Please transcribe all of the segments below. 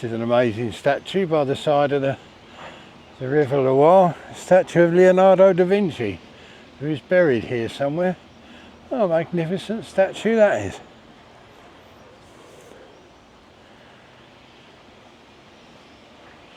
This is an amazing statue by the side of the River Loire, a statue of Leonardo da Vinci, who is buried here somewhere. Oh, magnificent statue that is.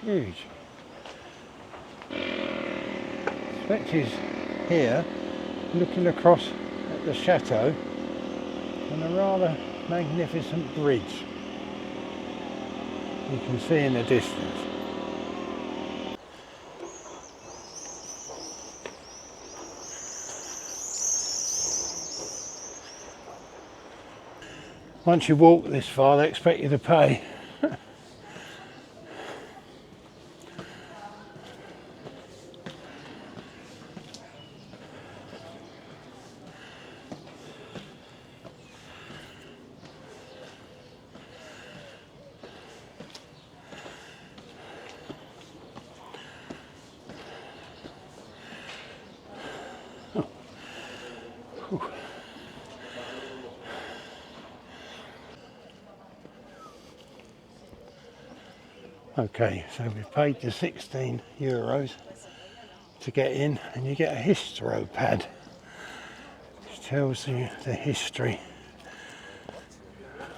Huge. Stretches here, looking across at the chateau and a rather magnificent bridge you can see in the distance. Once you walk this far, they expect you to pay. Okay, so we've paid the €16 to get in, and you get a histro pad which tells you the history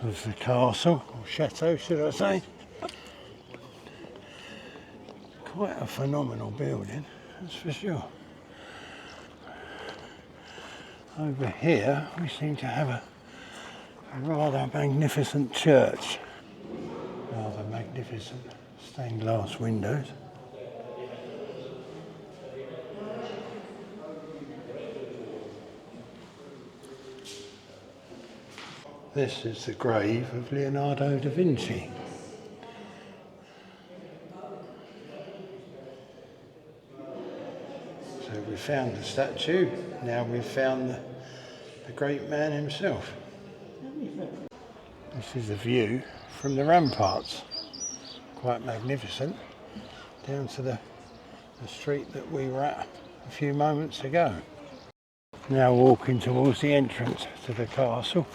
of the castle, or chateau should I say. Quite a phenomenal building, that's for sure. Over here we seem to have a rather magnificent church. Rather magnificent stained glass windows. This is the grave of Leonardo da Vinci. So we found the statue, now we've found the great man himself. This is the view from the ramparts. Quite magnificent, down to the street that we were at a few moments ago. Now walking towards the entrance to the castle.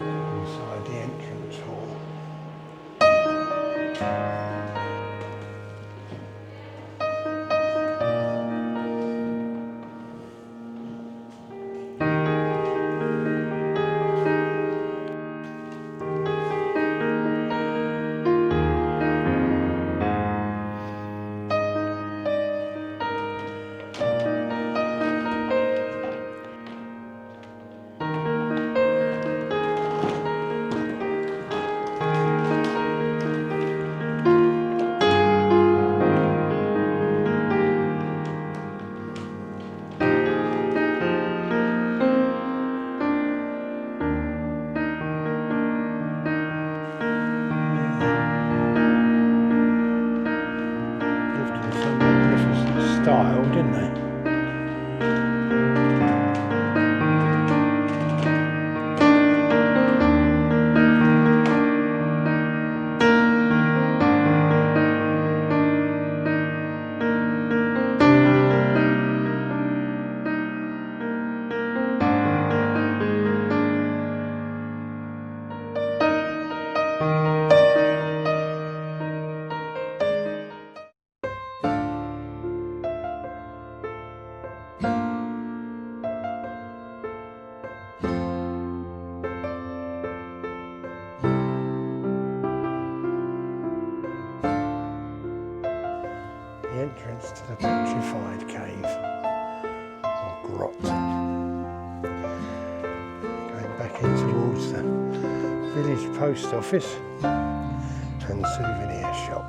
Inside the entrance hall. Style, didn't they? The entrance to the petrified cave, or grot. Going back in towards the village post office and souvenir shop.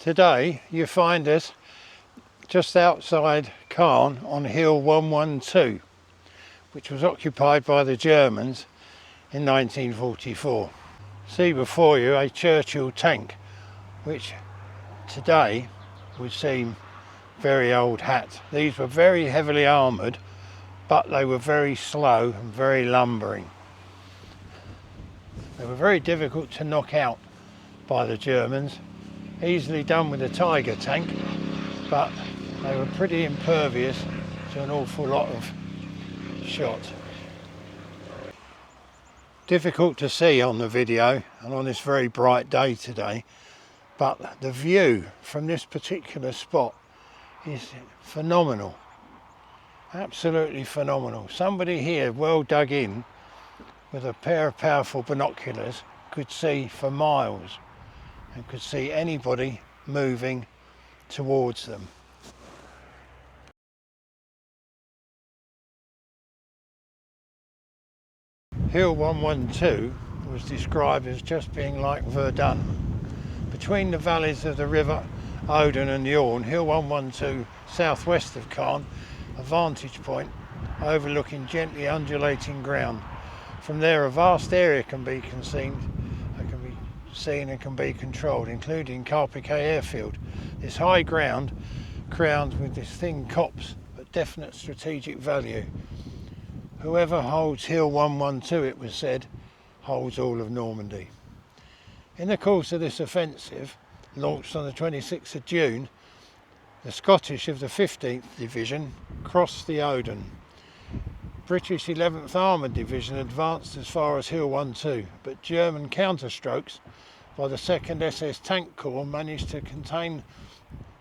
Today you find us just outside Caen on Hill 112, which was occupied by the Germans in 1944. See before you a Churchill tank, which today would seem very old hat. These were very heavily armoured, but they were very slow and very lumbering. They were very difficult to knock out by the Germans, easily done with a Tiger tank, but they were pretty impervious to an awful lot of shot. Difficult to see on the video and on this very bright day today, but the view from this particular spot is phenomenal, absolutely phenomenal. Somebody here well dug in with a pair of powerful binoculars could see for miles and could see anybody moving towards them. Hill 112 was described as just being like Verdun. Between the valleys of the river Odon and the Orne, Hill 112 southwest of Caen, a vantage point overlooking gently undulating ground. From there a vast area can be seen and can be controlled, including Carpiquet airfield. This high ground crowned with this thin copse but definite strategic value. Whoever holds Hill 112, it was said, holds all of Normandy. In the course of this offensive, launched on the 26th of June, the Scottish of the 15th Division crossed the Odon. British 11th Armoured Division advanced as far as Hill 112, but German counterstrokes by the 2nd SS Tank Corps managed to contain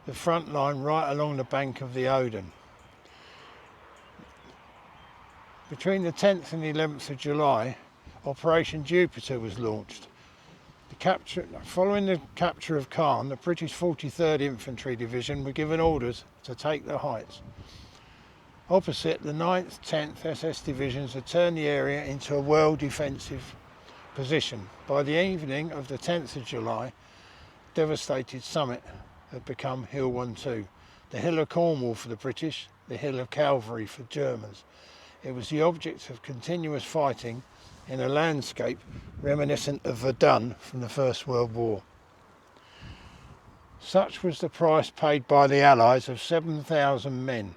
the front line right along the bank of the Odon. Between the 10th and the 11th of July, Operation Jupiter was launched. Following the capture of Caen, the British 43rd Infantry Division were given orders to take the heights. Opposite, the 9th, 10th SS Divisions had turned the area into a well-defensive position. By the evening of the 10th of July, devastated summit had become Hill 112, the Hill of Cornwall for the British, the Hill of Calvary for Germans. It was the object of continuous fighting in a landscape reminiscent of Verdun from the First World War. Such was the price paid by the Allies of 7,000 men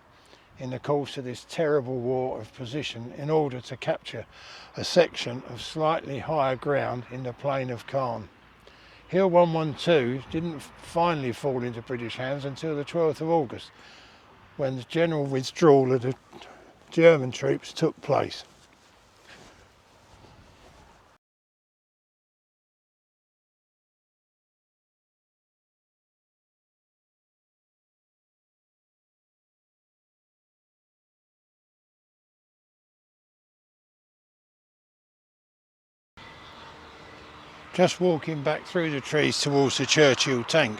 in the course of this terrible war of position in order to capture a section of slightly higher ground in the plain of Caen. Hill 112 didn't finally fall into British hands until the 12th of August, when the general withdrawal of the German troops took place. Just walking back through the trees towards the Churchill tank,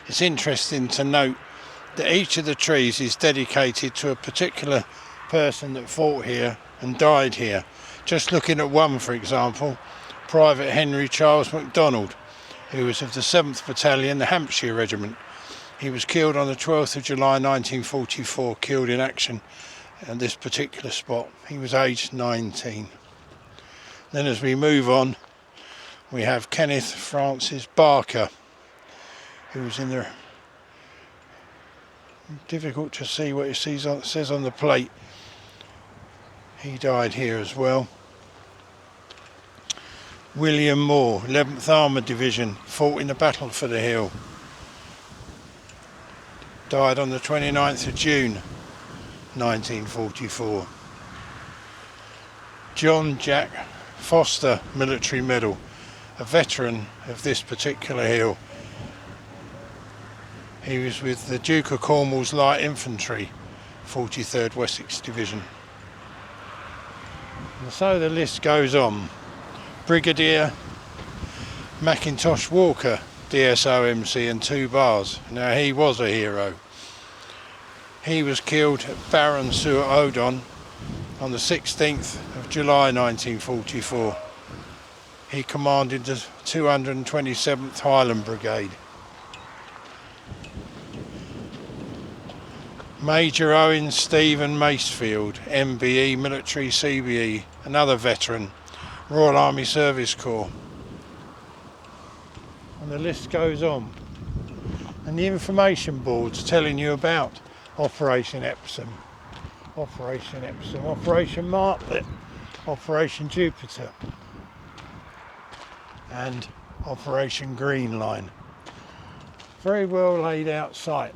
it's interesting to note that each of the trees is dedicated to a particular person that fought here and died here. Just looking at one, for example, Private Henry Charles MacDonald, who was of the 7th Battalion, the Hampshire Regiment. He was killed on the 12th of July 1944, killed in action at this particular spot. He was aged 19. Then as we move on, we have Kenneth Francis Barker, who was in there. Difficult to see what it says on the plate. He died here as well. William Moore, 11th Armoured Division, fought in the battle for the hill. Died on the 29th of June 1944. John Jack Foster Military Medal, a veteran of this particular hill. He was with the Duke of Cornwall's Light Infantry, 43rd Wessex Division. And so the list goes on. Brigadier Mackintosh Walker, DSOMC and 2 bars. Now he was a hero. He was killed at Baron-sur-Odon on the 16th of July 1944. He commanded the 227th Highland Brigade. Major Owen Stephen Macefield, MBE, Military CBE, another veteran, Royal Army Service Corps. And the list goes on. And the information boards telling you about Operation Epsom, Operation Martlet, Operation Jupiter, and Operation Green Line. Very well laid out site.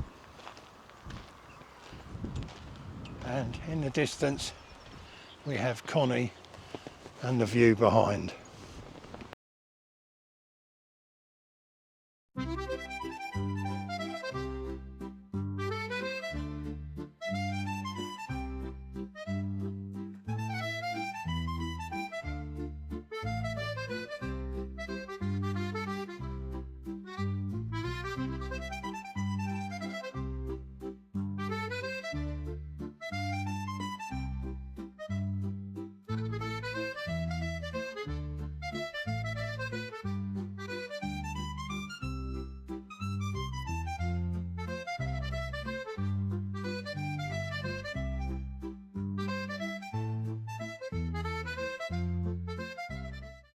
And in the distance we have Connie and the view behind.